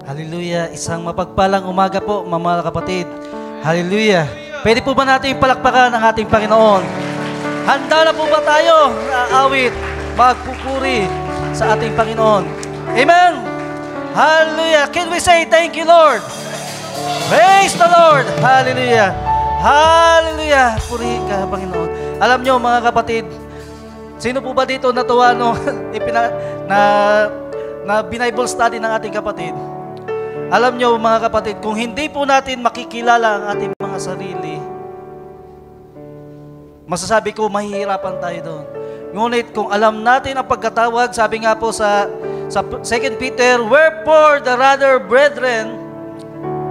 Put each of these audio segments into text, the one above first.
Hallelujah. Isang mapagpalang umaga po, mga kapatid. Hallelujah. Pwede po ba natin palakpakan ang ating Panginoon? Handa na po ba tayo na awit, magpupuri sa ating Panginoon? Amen. Hallelujah. Can we say thank you, Lord? Praise the Lord. Hallelujah. Hallelujah. Puri ka, Panginoon. Alam nyo, mga kapatid, sino po ba dito natuwa na Bible study ng ating kapatid? Alam nyo, mga kapatid, kung hindi po natin makikilala ang ating mga sarili, masasabi ko, mahihirapan tayo doon. Ngunit kung alam natin ang pagkatawag, sabi nga po sa 2 Peter, wherefore the rather, brethren,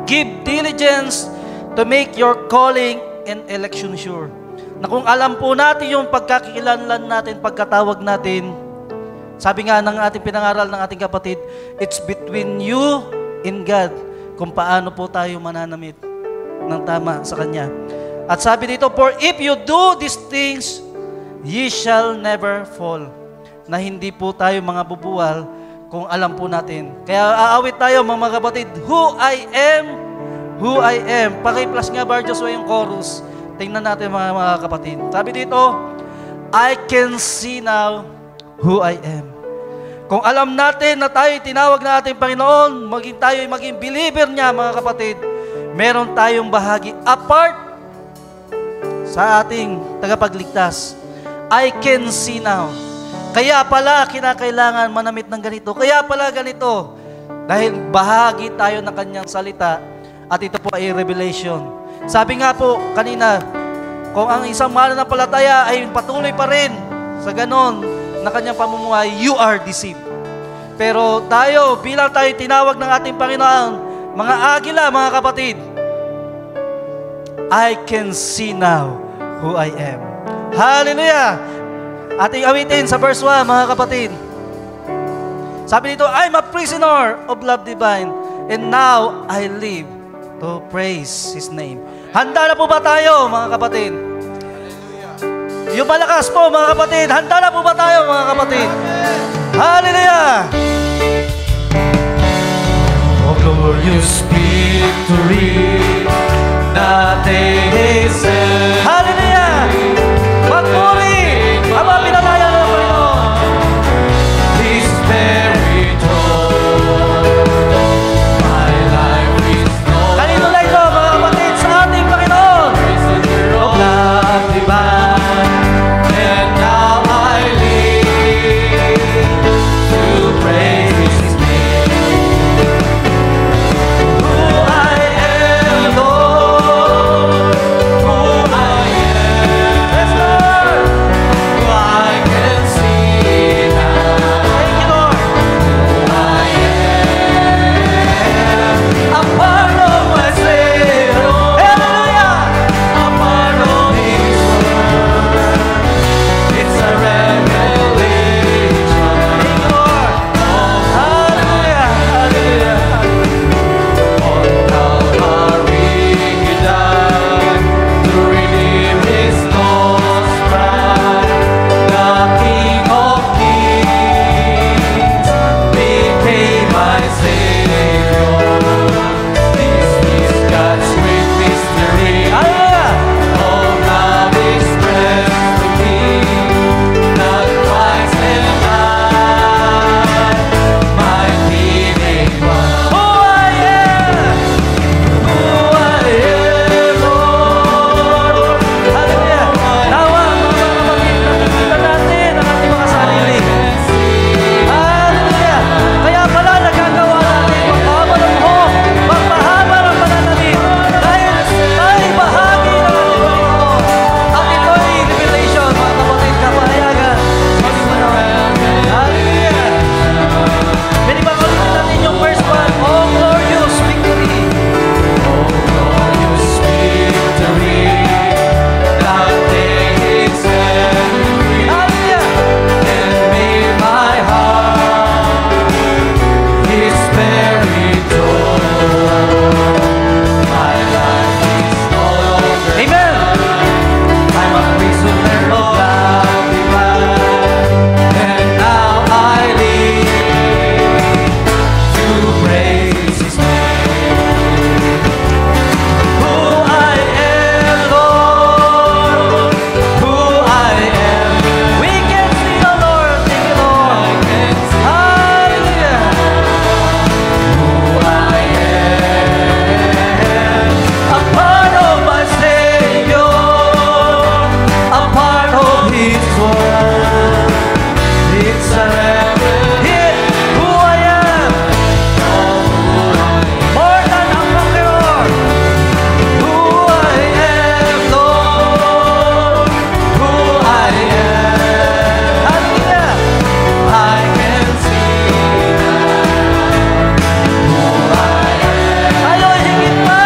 give diligence to make your calling and election sure. Na kung alam po natin yung pagkakilanlan natin, pagkatawag natin, sabi nga ng ating pinangaral ng ating kapatid, it's between you and God kung paano po tayo mananamit ng tama sa Kanya. At sabi dito, for if you do these things, ye shall never fall. Na hindi po tayo mga bubuwal kung alam po natin. Kaya aawit tayo mga kapatid, who I am. Paki-plus nga Bar Joshua yung chorus. Tingnan natin mga kapatid. Sabi dito, I can see now who I am. Kung alam natin na tayo tinawag na ating Panginoon, maging believer niya, mga kapatid, meron tayong bahagi apart sa ating tagapagligtas. I can see now. Kaya pala kinakailangan manamit ng ganito. Kaya pala ganito. Dahil bahagi tayo ng kanyang salita at ito po ay revelation. Sabi nga po kanina, kung ang isang mananampalataya ay patuloy pa rin sa ganon na kanyang pamumuhay, you are deceived. Pero tayo, bilang tayo tinawag ng ating Panginoon, mga agila, mga kapatid, I can see now who I am. Hallelujah! Ating awitin sa verse 1, mga kapatid. Sabi dito, I'm a prisoner of love divine, and now I live to praise His name. Handa na po ba tayo, mga kapatid? Yung malakas po, mga kapatid. Handa na po ba tayo, mga kapatid? Hallelujah! Oh, glorious victory, nothing is Hallelujah! Magpuri! Ang mga pinalaya ng Panginoon. His very throne. My life is known. Kanino na ito, mga kapatid, sa ating Panginoon? Prisoner of love divine, and now I live to praise His name. Who I am, praise His name. Who I am, Lord, who I am. We can see the Lord. Thank you, Lord. I can see Hallelujah. who I am. A part of my Savior, a part of His word. It's a Here, who I am. More than a conqueror. who I am, Lord, who I am. Hallelujah. I can see who I am. Tayo ay higit pa.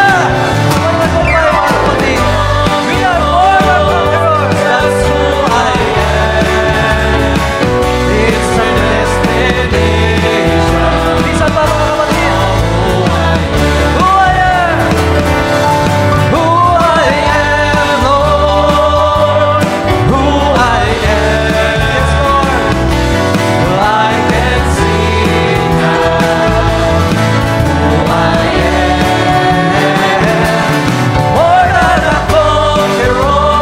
Magtagumpay, mga kapatid. We are more than conquerors. That's who I am. It's a destination. Minsan pa, mga kapatid. Who I am. Who I am, Lord, who I am. Yes, Lord. I can see now who I am. More than a conqueror,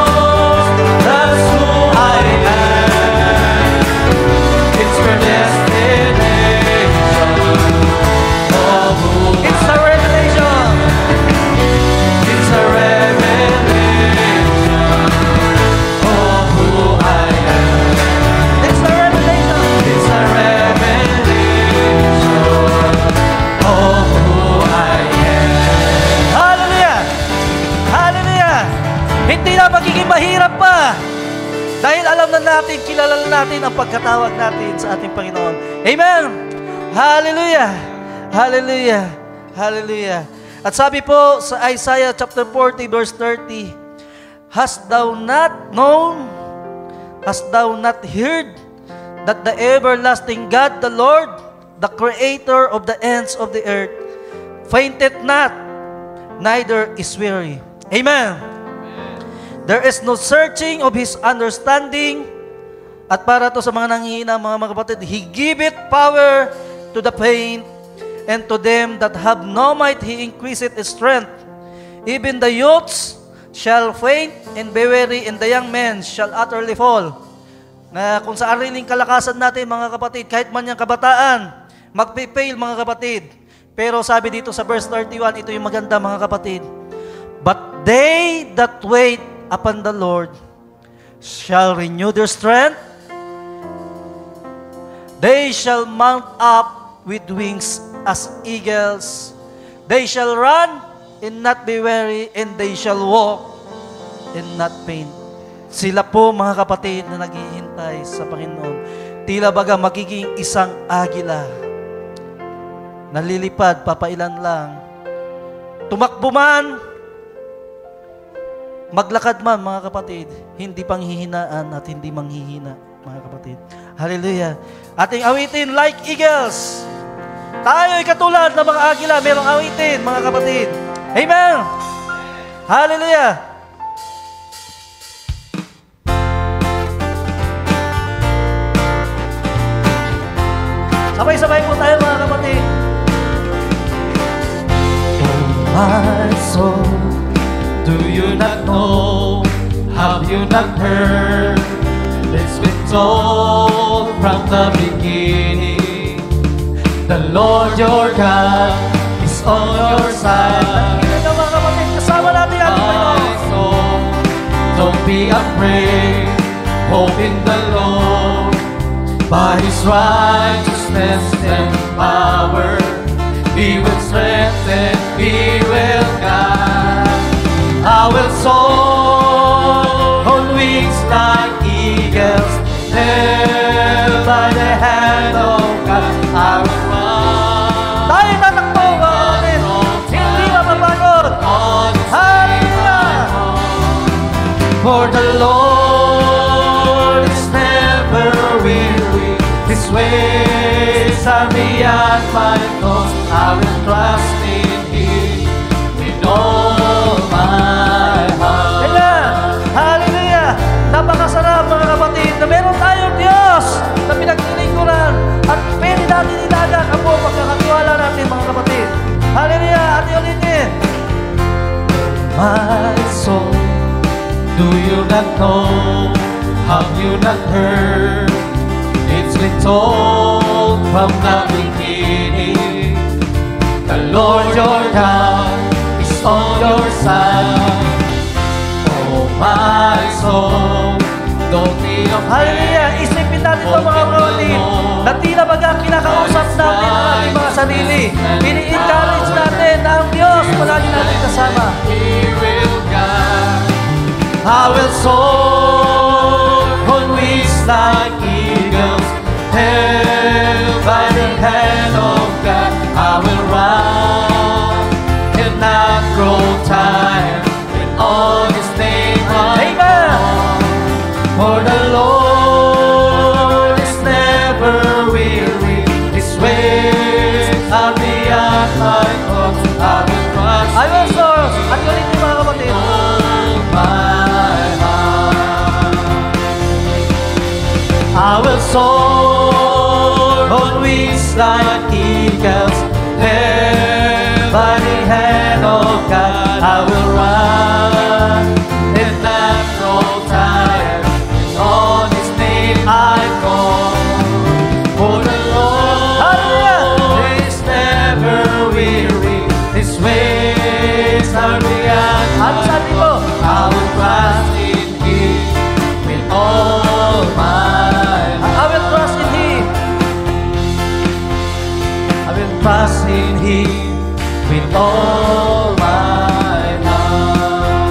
that's who I am. It's your destination. Oh, who It's a revelation. it's a revelation of who I am. It's a revelation. It's a revelation of who I am. Hallelujah! Hallelujah! Hindi na magiging mahirap pa. Dahil alam na natin, kilala na natin ang pagkatawag natin sa ating Panginoon. Amen! Hallelujah! Hallelujah! Hallelujah! At sabi po sa Isaiah chapter 40 verse 30, Hast thou not known, hast thou not heard, that the everlasting God, the Lord, the Creator of the ends of the earth, fainteth not, neither is weary. Amen. There is no searching of His understanding. At para to sa mga nanghihina, mga kapatid, He giveth power to the faint, and to them that have no might He increaseth strength. Even the youths shall faint and be weary, and the young men shall utterly fall. Na kung sa ariling kalakasan natin, mga kapatid, kahit man yung kabataan, magpipail, mga kapatid. Pero sabi dito sa verse 31, ito yung maganda, mga kapatid. But they that wait upon the Lord shall renew their strength. They shall mount up with wings as eagles. They shall run and not be weary, and they shall walk and not faint. Sila po, mga kapatid, na naghihintay sa Panginoon. Tila baga magiging isang agila. Nalilipad, papailan lang. Tumakbo man, maglakad man, mga kapatid, hindi panghihinaan at hindi manghihina, mga kapatid. Hallelujah. Ating awitin like eagles. Tayo'y katulad ng mga agila, merong awitin, mga kapatid. Amen. Hallelujah. Sabay-sabay po tayo, mga kapatid. My soul, do you not know? Have you not heard? It's been told from the beginning. The Lord your God is on your side. Tingnan nyo, mga kapatid, kasama natin ang My Panginoon. soul, don't be afraid. Hope in the Lord. By His righteousness and power, He will strengthen, He will guide. I will soar on wings like eagles, held by the hand of God. I will run Tayo tatakbo, mga kapatid. Hindi mapapagod. on His Hallelujah. For the Lord is never weary. His ways are beyond my thoughts. I will trust in Him with all my heart. Amen. Hallelujah. Napakasarap, mga kapatid, na meron tayong Diyos na pinaglilingkuran at pwede natin ilaga ang buong pagkakatiwala natin, mga kapatid. my soul, do you not know? Have you not heard? It's been told from the beginning. The Lord your God is on your side. Oh my soul, don't be afraid. Hallelujah! Isipin natin ito mga kapatid, na tila baga kinakausap natin ang ating mga sarili. Ini-encourage natin na ang Diyos palagi natin kasama. He will guide. I will soar on wings like eagles, held by the hand of God. I will run and not grow tired. In all His name I call. For the Lord is never weary. His ways are beyond my thoughts. I will trust I will soar. At ulit mga kapatid. all my heart. I will soar on wings like eagles, led by the hand of God. I will run and not grow tired. On His name I call. For the Lord is never weary. His ways are beyond Ano sabi mo? I will trust in Him with all my heart. I will trust in Him. I will trust in Him with all my heart.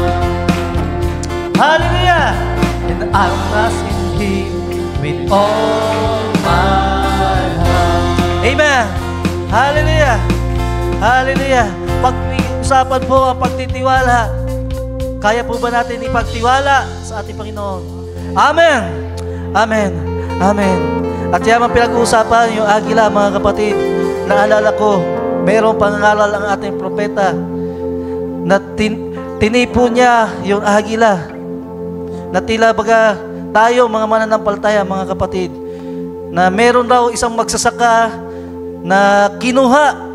Hallelujah! And I will trust in Him with all my heart. Amen! Hallelujah! Hallelujah! Pag-usapan po ang pagtitiwala, kaya po ba natin ipagtiwala sa ating Panginoon? Amen! Amen! Amen! At yan ang pinag-uusapan, yung agila, mga kapatid. Naalala ko, mayroong pangangaral ang ating propeta na tinipo niya yung agila. Na tila baga tayo, mga mananampalataya, mga kapatid, na meron raw isang magsasaka na kinuha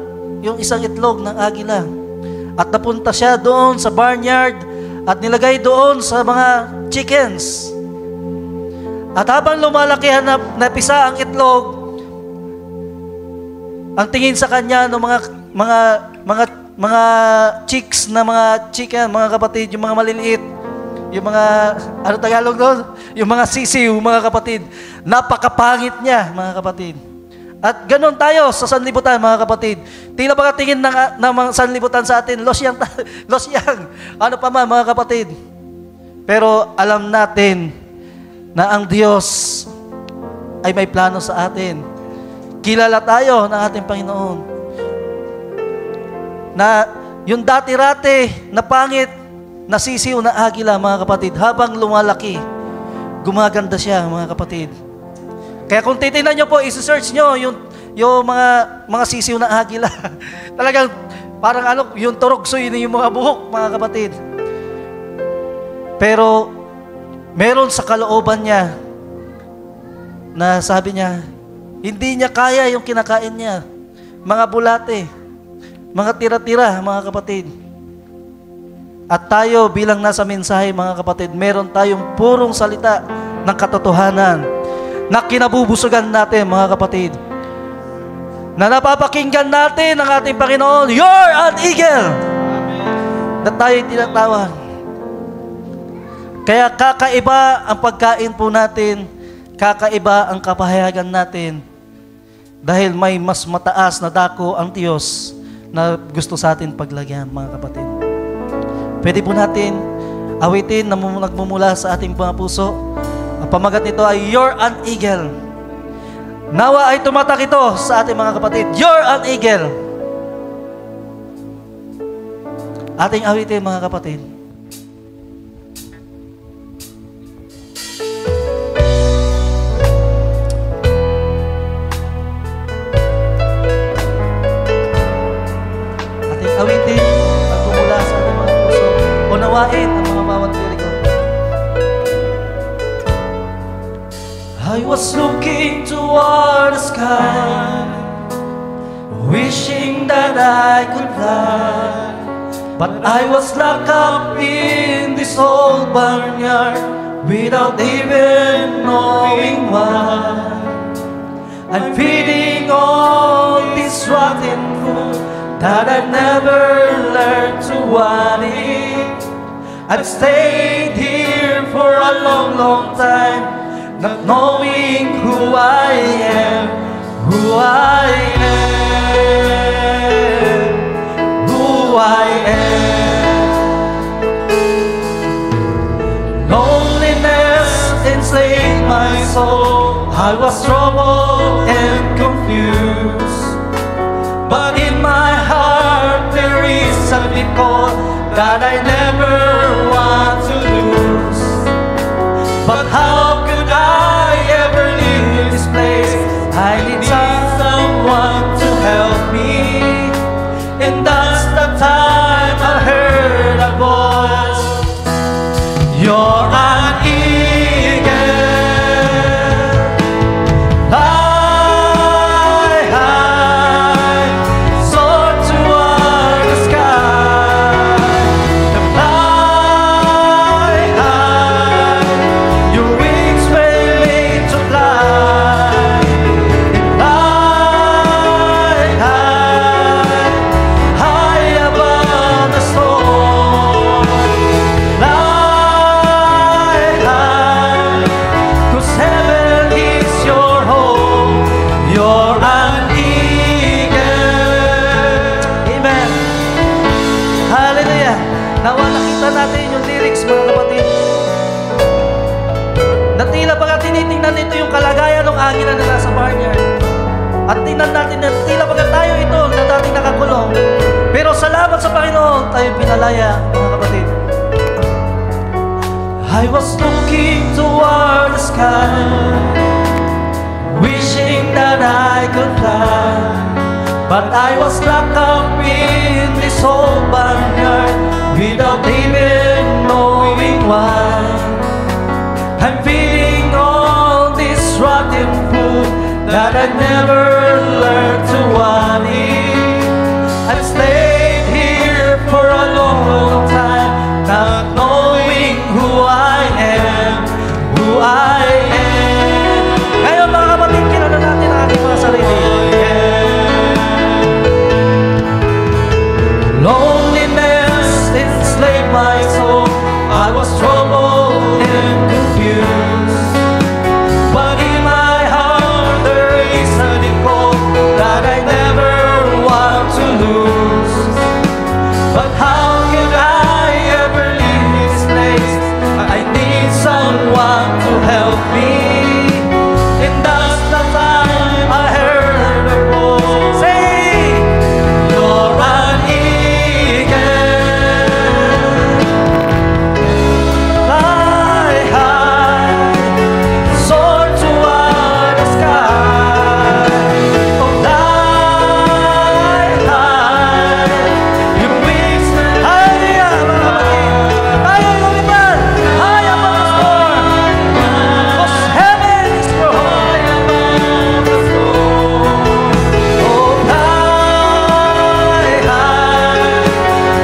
yung isang itlog ng agila. At napunta siya doon sa barnyard at nilagay doon sa mga chickens. At habang lumalaki napisa ang itlog, ang tingin sa kanya ng mga chicks na mga chicken, mga kapatid, yung mga maliliit, yung mga, ano Tagalog doon? Yung mga sisiw, mga kapatid. Napakapangit niya, mga kapatid. At ganun tayo sa sanlibutan, mga kapatid. Tila baka tingin ng mga sanlibutan sa atin, losyang. Ano pa man, mga kapatid. Pero alam natin na ang Diyos ay may plano sa atin. Kilala tayo ng ating Panginoon. Na yung dati-rate na pangit, nasisiw na agila, mga kapatid, habang lumalaki, gumaganda siya, mga kapatid. Kaya kung titignan nyo po, isi-search nyo yung mga sisiw na agila. Talagang parang yung turoksoy na yung mga buhok, mga kapatid. Pero meron sa kalooban niya na sabi niya, hindi niya kaya yung kinakain niya. Mga bulate, mga tira-tira, mga kapatid. At tayo bilang nasa mensahe, mga kapatid, meron tayong purong salita ng katotohanan na kinabubusugan natin, mga kapatid. Na napapakinggan natin ang ating Panginoon, "You're an eagle!" Na tayo'y tinatawag. Kaya kakaiba ang pagkain po natin, kakaiba ang kapahayagan natin, dahil may mas mataas na dako ang Diyos na gusto sa atin paglagyan, mga kapatid. Pwede po natin awitin na nagmumula sa ating mga puso. Ang pamagat nito ay, "You're an eagle." Nawa ay tumatak ito sa ating mga kapatid. "You're an eagle." Ating awitin, mga kapatid. Ating awitin, nagmumula sa ating mga puso. Unawain ang mga bawat lirik. I was looking toward the sky, wishing that I could fly, But I was locked up in this old barnyard without even knowing why. I'm feeding on this rotten food that I never learned to want it. I've stayed here for a long, long time, not knowing who I am, who I am, who I am. Loneliness enslaved my soul. I was troubled and confused, but in my heart there is a deep call that I never want to lose. But how could I ever leave this place? I need someone to help me. And that's the time I heard a voice. You're an eagle. Fly high, soar toward the sky. Fly high, your wings were made to fly. Fly high, high above the storm. Fly high, 'cause heaven is your home. You're an eagle. Amen. Hallelujah. Nawa nakita natin yung lyrics, mga kapatid. Na tila baga tinitingnan nito yung kalagayan ng angina na nasa barnyard. At tingnan natin na tila baga tayo ito na dating nakakulong. Pero salamat sa Panginoon, tayo pinalaya, mga kapatid. I was looking toward the sky, wishing that I could fly. But I was locked up in this old barnyard without even knowing why. I'm feeding on this rotten food that I never learned to want it. I've stayed here for a long, long time, not knowing who I am, who I am. Ngayon, mga kapatid, kilala natin ang ating mga sarili. Loneliness enslaved my soul. I was troubled and confused, but in my heart there is a deep call that I never want to lose. But how could I ever leave this place? I need someone to help me. And that's the time I heard a voice say, you're an eagle. Fly high, soar toward the sky. Oh, fly high, your wings will high above. Tayo lumipad, high above the storm. 'Cause heaven is your home. Oh, fly high,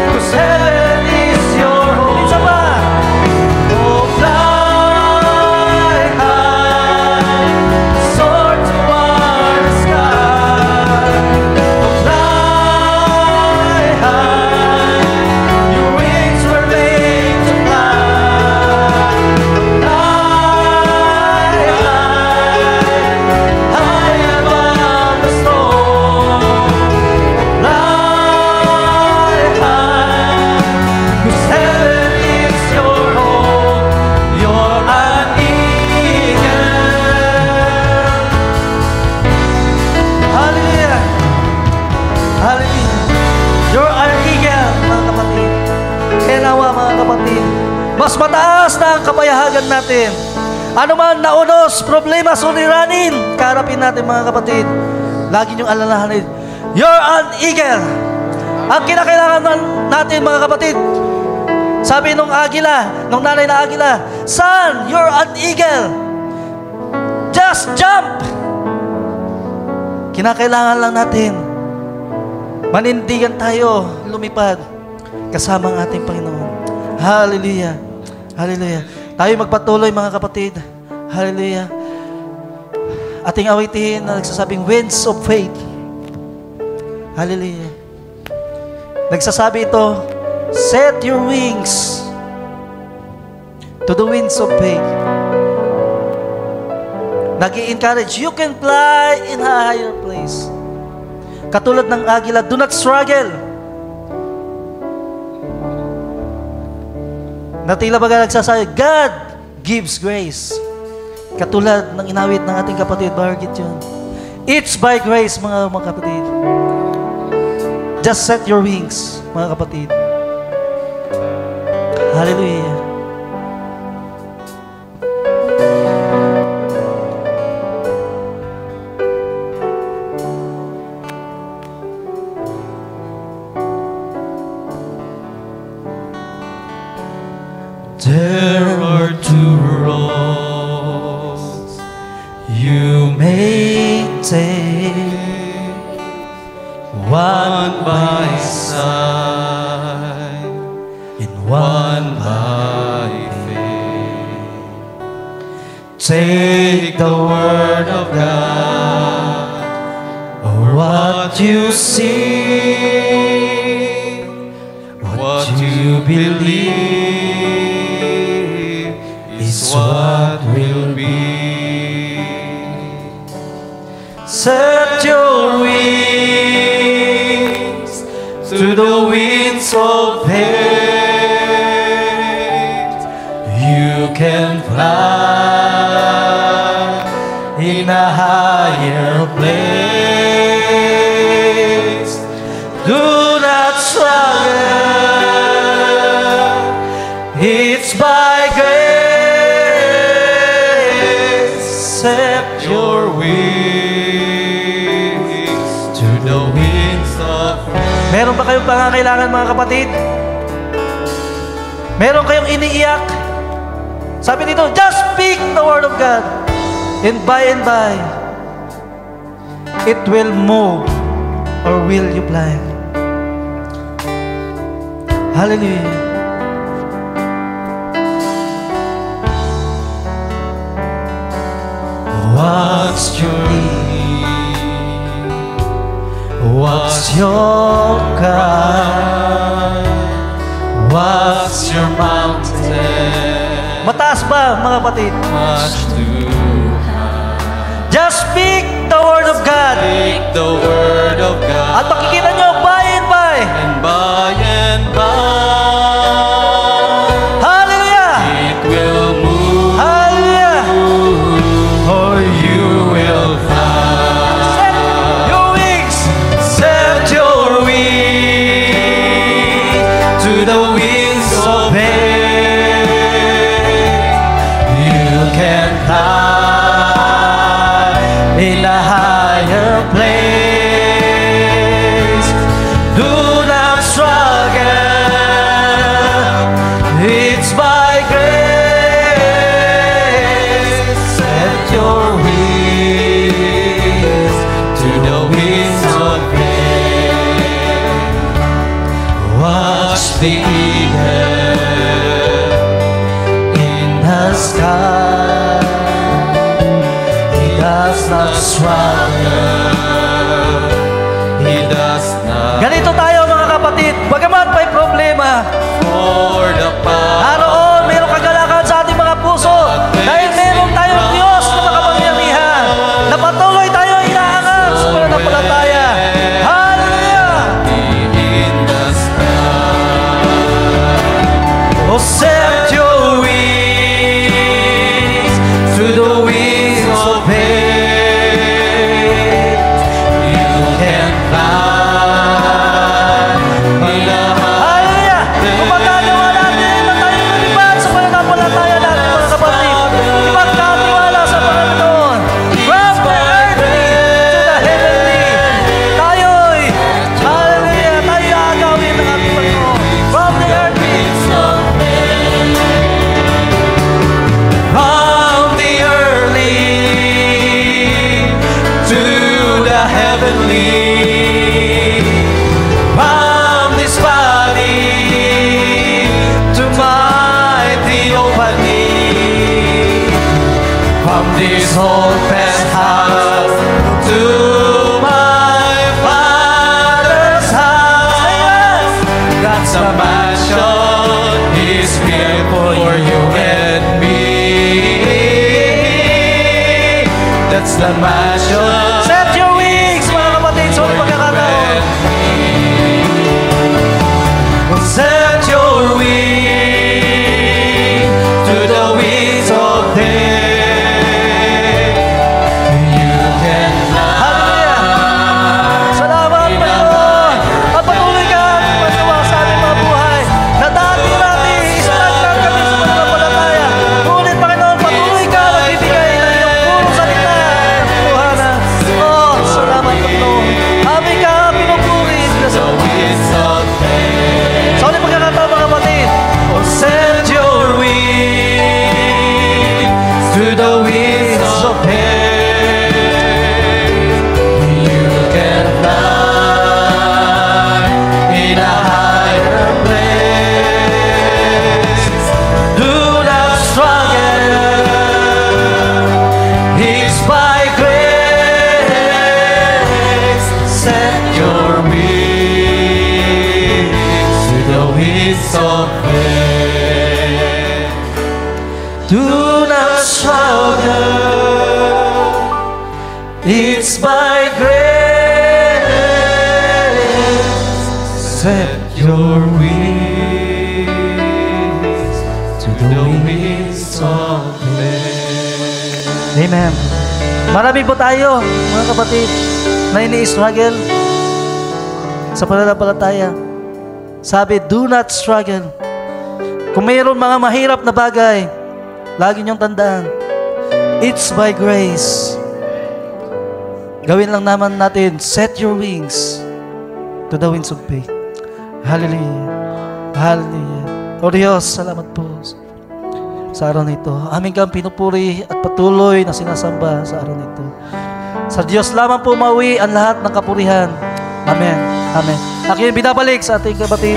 'cause heaven is your home. Isa pa. Oh, fly high, soar toward the sky. Oh, fly high, your wings were made to fly. Fly high above the storm. Fly high, 'cause heaven is your home. You're an eagle. Hallelujah. Hallelujah. You're an eagle, mga kapatid. Kaya nawa, mga kapatid, mas mataas na ang kapayahagan natin. Ano man naunos, problema, suliranin, kaharapin natin, mga kapatid. Lagi niyong alalahanin, you're an eagle. Ang kinakailangan natin, mga kapatid, sabi nung agila, nung nanay na agila, son, you're an eagle. Just jump. Kinakailangan lang natin, manindigan tayo, lumipad. kasama ang ating Panginoon. Hallelujah. Hallelujah. Tayo magpatuloy mga kapatid. Hallelujah. Ating awitin na nagsasabing winds of faith. Hallelujah. Nagsasabi ito, set your wings to the winds of faith. Nag-i-encourage, you can fly in a higher place. Katulad ng agila, do not struggle. Natila baga nagsasabi, God gives grace. Katulad ng inawit ng ating kapatid, Bargit yun. It's by grace, mga kapatid. Just set your wings, mga kapatid. Hallelujah. There are two roads you may take, one by sight and one by faith. Take the word of God, or what you see, what you believe is what will be. Set your wings to the winds of faith. You can fly in a higher place. Do not struggle, it's by grace. Set your wings to the winds of faith. Meron ba kayong pangangailangan, mga kapatid? Meron kayong iniiyak? Sabi dito, just speak the word of God. And by, it will move, or will you fly? Hallelujah. What's your need? What's your cry? What's your mountain? Mataas ba, mga kapatid? Much too high. Just speak the word of God. Speak the word of God. At makikita nyo, by and by. And by and by, Hallelujah! it will move. Hallelujah! Or you will fly. Set your wings. Set your wings to the winds of faith. You can fly in a higher place. Do not struggle, it's by grace. Set your wings to the winds of faith. Watch the eagle in the sky. He does not struggle, he does not Ganito tayo, mga kapatid. Bagamat may problema, for the power. naroon, mayroong kagalakan sa ating mga puso. Dahil meron tayong Diyos na makapangyarihan. Na patuloy tayo inaangat sa pananampalataya. Hallelujah! In the sky, this open house to my Father's house. That's a mansion is built for you and me. That's the mansion. Set your wings, mga kapatid, sa ulit pagkakataon. Set your wings to the wings of day. You can Hallelujah! Salamat, Panginoon! At patuloy ka magawa sa aming mga buhay na dati natin isinagdan kami sa pananampalataya. Ngunit, Panginoon, patuloy ka nagbibigay ng iyong purong salita ng katotohanan. Oh, salamat, Panginoon. Aming ka pinupuri sa wings of day. sa ulit pagkakataon, mga kapatid. Oh, set your wings to the wings of day. You can fly in a higher place. Do not struggle, it's by grace. Set your wings to the wings of faith. Do not struggle, it's by grace. Set your wings to the wings of faith. Amen. Marami po tayo, mga kapatid, na ini-struggle sa pananampalataya. Sabi, do not struggle. Kung mayroon mga mahirap na bagay, lagi niyong tandaan, it's by grace. Gawin lang naman natin, set your wings to the wings of faith. Hallelujah. Hallelujah. O Diyos, salamat po sa araw na ito. Aming kang pinupuri at patuloy na sinasamba sa araw na ito. Sa Diyos lamang po mauwi ang lahat ng kapurihan. Amen. Amen. Aking binabalik sa ating kapatid